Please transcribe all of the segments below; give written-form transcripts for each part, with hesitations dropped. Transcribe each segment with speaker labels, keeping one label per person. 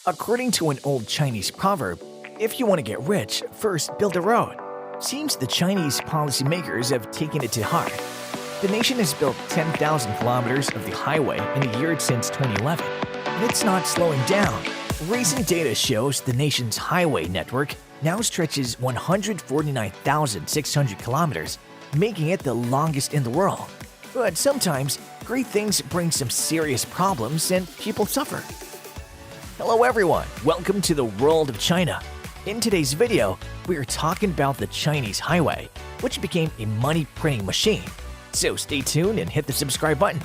Speaker 1: According to an old Chinese proverb, if you want to get rich, first build a road. Seems the Chinese policymakers have taken it to heart. The nation has built 10,000 kilometers of the highway in a year since 2011, and it's not slowing down. Recent data shows the nation's highway network now stretches 149,600 kilometers, making it the longest in the world. But sometimes, great things bring some serious problems and people suffer. Hello everyone, welcome to the world of China. In today's video, we are talking about the Chinese highway, which became a money-printing machine. So stay tuned and hit the subscribe button.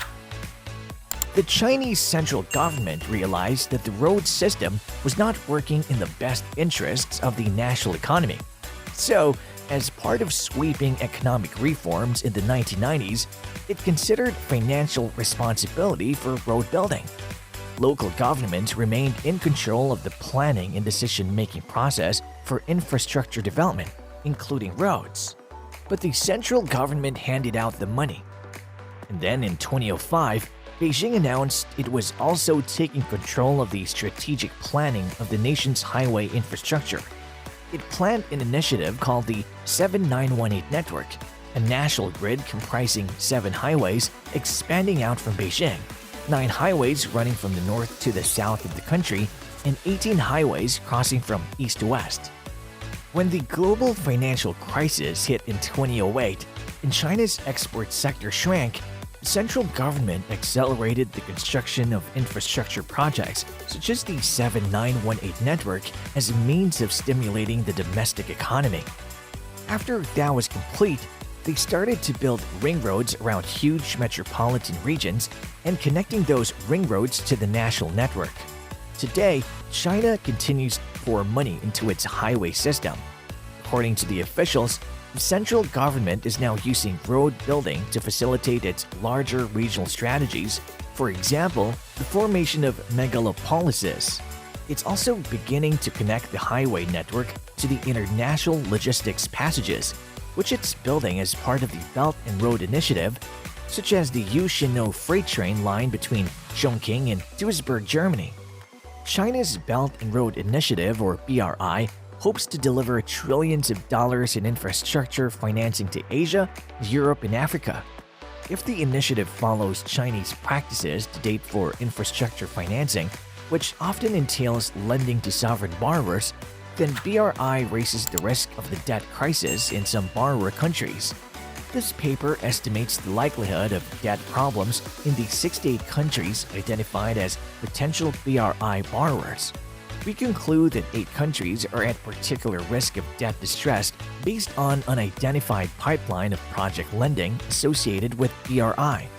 Speaker 1: The Chinese central government realized that the road system was not working in the best interests of the national economy. So, as part of sweeping economic reforms in the 1990s, it considered financial responsibility for road building. Local governments remained in control of the planning and decision-making process for infrastructure development, including roads. But the central government handed out the money. And then in 2005, Beijing announced it was also taking control of the strategic planning of the nation's highway infrastructure. It planned an initiative called the 7918 Network, a national grid comprising 7 highways expanding out from Beijing, 9 highways running from the north to the south of the country, and 18 highways crossing from east to west. When the global financial crisis hit in 2008 and China's export sector shrank, the central government accelerated the construction of infrastructure projects such as the 7918 Network as a means of stimulating the domestic economy. After that was complete, they started to build ring roads around huge metropolitan regions and connecting those ring roads to the national network. Today, China continues to pour money into its highway system. According to the officials, the central government is now using road building to facilitate its larger regional strategies, for example, the formation of megalopolises. It's also beginning to connect the highway network to the international logistics passages, which it's building as part of the Belt and Road Initiative, such as the Yushino freight train line between Chongqing and Duisburg, Germany. China's Belt and Road Initiative, or BRI, hopes to deliver trillions of dollars in infrastructure financing to Asia, Europe, and Africa. If the initiative follows Chinese practices to date for infrastructure financing, which often entails lending to sovereign borrowers, then BRI raises the risk of the debt crisis in some borrower countries. This paper estimates the likelihood of debt problems in the 68 countries identified as potential BRI borrowers. We conclude that 8 countries are at particular risk of debt distress based on an identified pipeline of project lending associated with BRI.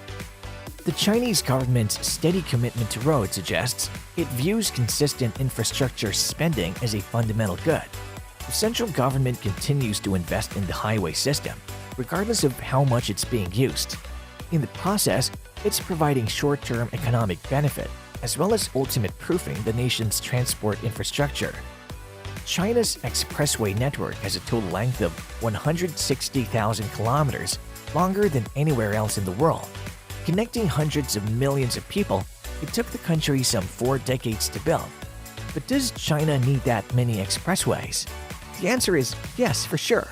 Speaker 1: The Chinese government's steady commitment to roads suggests it views consistent infrastructure spending as a fundamental good. The central government continues to invest in the highway system, regardless of how much it's being used. In the process, it's providing short-term economic benefit, as well as ultimate proofing the nation's transport infrastructure. China's expressway network has a total length of 160,000 kilometers, longer than anywhere else in the world. Connecting hundreds of millions of people, it took the country some 4 decades to build. But does China need that many expressways? The answer is yes, for sure.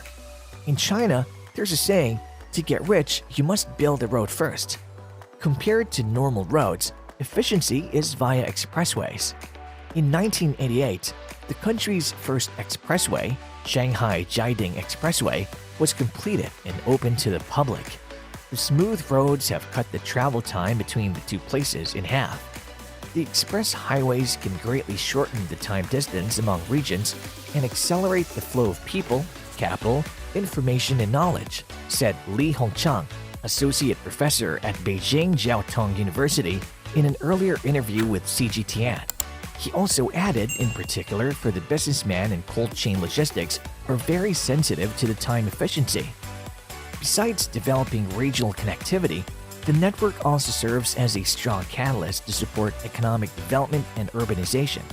Speaker 1: In China, there's a saying, to get rich, you must build a road first. Compared to normal roads, efficiency is via expressways. In 1988, the country's first expressway, Shanghai-Jiading Expressway, was completed and opened to the public. The smooth roads have cut the travel time between the 2 places in half. The express highways can greatly shorten the time distance among regions and accelerate the flow of people, capital, information, and knowledge, said Li Hongchang, associate professor at Beijing Jiaotong University, in an earlier interview with CGTN. He also added, in particular for the businessman and cold chain logistics, are very sensitive to the time efficiency. Besides developing regional connectivity, the network also serves as a strong catalyst to support economic development and urbanization.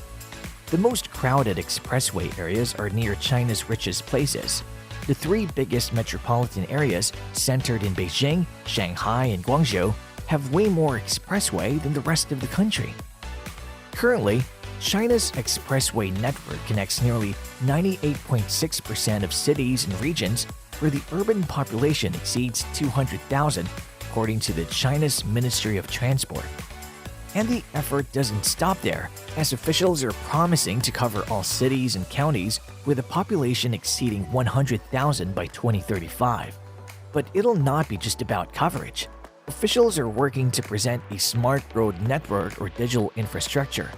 Speaker 1: The most crowded expressway areas are near China's richest places. The 3 biggest metropolitan areas, centered in Beijing, Shanghai, and Guangzhou, have way more expressway than the rest of the country. Currently, China's expressway network connects nearly 98.6% of cities and regions where the urban population exceeds 200,000, according to the China's Ministry of Transport. And the effort doesn't stop there, as officials are promising to cover all cities and counties with a population exceeding 100,000 by 2035. But it'll not be just about coverage. Officials are working to present a smart road network or digital infrastructure.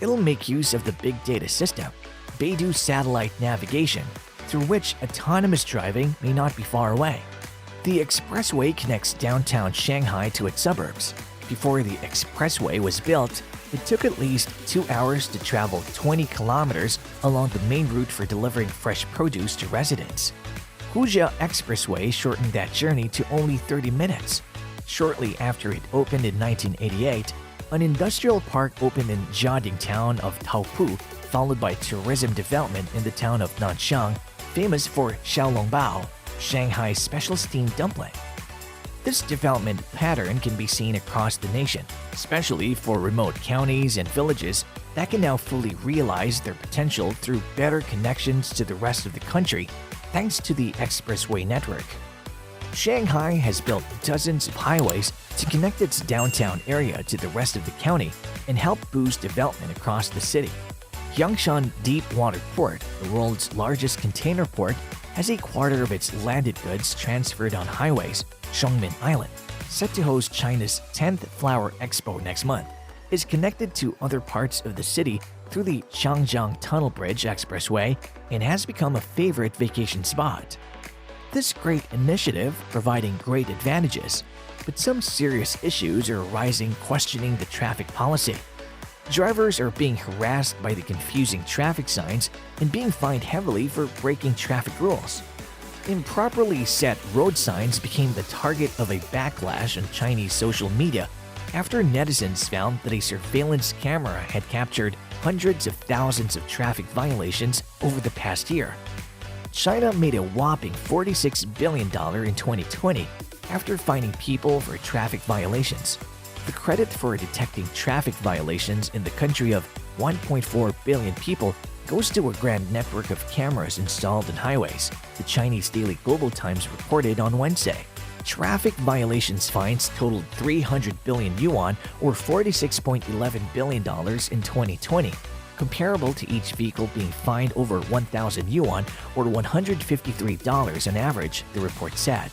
Speaker 1: It'll make use of the big data system, Beidou satellite navigation, through which autonomous driving may not be far away. The expressway connects downtown Shanghai to its suburbs. Before the expressway was built, it took at least 2 hours to travel 20 kilometers along the main route for delivering fresh produce to residents. Huzhou Expressway shortened that journey to only 30 minutes. Shortly after it opened in 1988, an industrial park opened in Jiading town of Taopu, followed by tourism development in the town of Nanxiang, famous for xiaolongbao, Shanghai's special steamed dumpling. This development pattern can be seen across the nation, especially for remote counties and villages that can now fully realize their potential through better connections to the rest of the country thanks to the expressway network. Shanghai has built dozens of highways to connect its downtown area to the rest of the county and help boost development across the city. Yangshan Deep Water Port, the world's largest container port, has a quarter of its landed goods transferred on highways. Shongmen Island, set to host China's 10th Flower Expo next month, is connected to other parts of the city through the Changjiang Tunnel Bridge Expressway and has become a favorite vacation spot. This great initiative providing great advantages, but some serious issues are arising questioning the traffic policy. Drivers are being harassed by the confusing traffic signs and being fined heavily for breaking traffic rules. Improperly set road signs became the target of a backlash on Chinese social media after netizens found that a surveillance camera had captured hundreds of thousands of traffic violations over the past year. China made a whopping $46 billion in 2020 after fining people for traffic violations. The credit for detecting traffic violations in the country of 1.4 billion people goes to a grand network of cameras installed in highways, the Chinese Daily Global Times reported on Wednesday. Traffic violations fines totaled 300 billion yuan or $46.11 billion in 2020, comparable to each vehicle being fined over 1,000 yuan or $153 on average, the report said.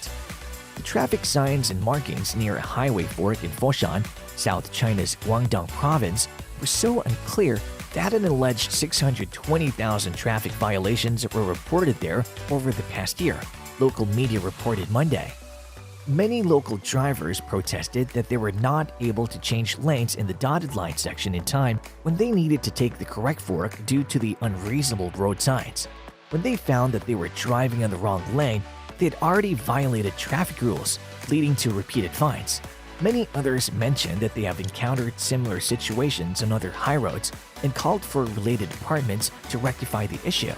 Speaker 1: The traffic signs and markings near a highway fork in Foshan, South China's Guangdong province, were so unclear that an alleged 620,000 traffic violations were reported there over the past year, local media reported Monday. Many local drivers protested that they were not able to change lanes in the dotted line section in time when they needed to take the correct fork due to the unreasonable road signs. When they found that they were driving on the wrong lane, they had already violated traffic rules, leading to repeated fines. Many others mentioned that they have encountered similar situations on other high roads and called for related departments to rectify the issue.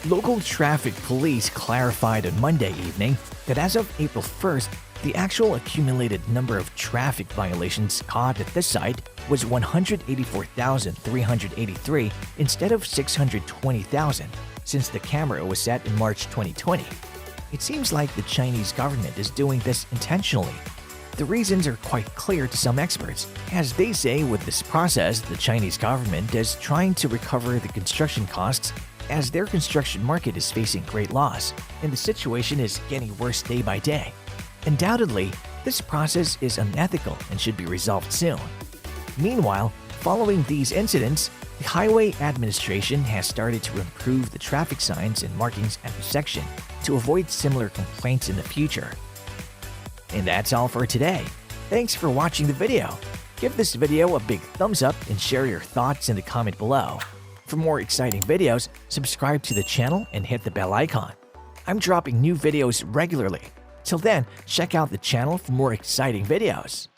Speaker 1: Local traffic police clarified on Monday evening that as of April 1st, the actual accumulated number of traffic violations caught at this site was 184,383 instead of 620,000 since the camera was set in March 2020. It seems like the Chinese government is doing this intentionally. The reasons are quite clear to some experts, as they say with this process the Chinese government is trying to recover the construction costs as their construction market is facing great loss, and the situation is getting worse day by day. Undoubtedly, this process is unethical and should be resolved soon. Meanwhile, following these incidents, the Highway Administration has started to improve the traffic signs and markings at the section to avoid similar complaints in the future. And that's all for today. Thanks for watching the video. Give this video a big thumbs up and share your thoughts in the comment below. For more exciting videos, subscribe to the channel and hit the bell icon. I'm dropping new videos regularly. Till then, check out the channel for more exciting videos.